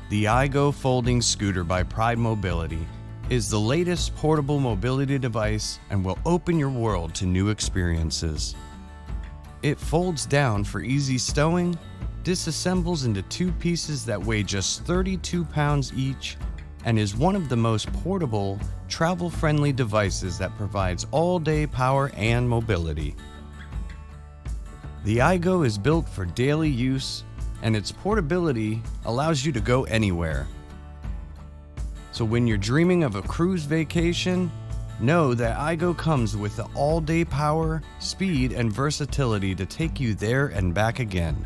The iGo folding scooter by Pride Mobility is the latest portable mobility device and will open your world to new experiences. It folds down for easy stowing, disassembles into two pieces that weigh just 32 pounds each, and is one of the most portable, travel-friendly devices that provides all-day power and mobility. The iGo is built for daily use, and its portability allows you to go anywhere. So when you're dreaming of a cruise vacation, know that iGo comes with the all-day power, speed, and versatility to take you there and back again.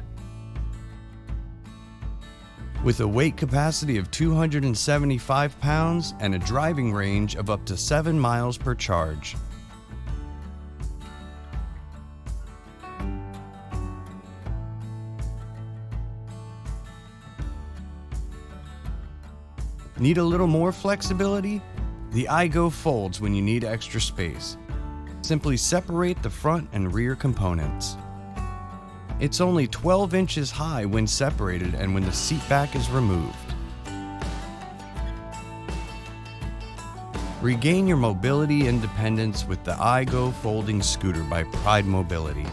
With a weight capacity of 275 pounds and a driving range of up to 7 miles per charge. Need a little more flexibility? The iGo folds when you need extra space. Simply separate the front and rear components. It's only 12 inches high when separated and when the seat back is removed. Regain your mobility independence with the iGo folding scooter by Pride Mobility.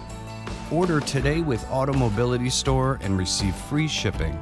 Order today with AutoMobility store and receive free shipping.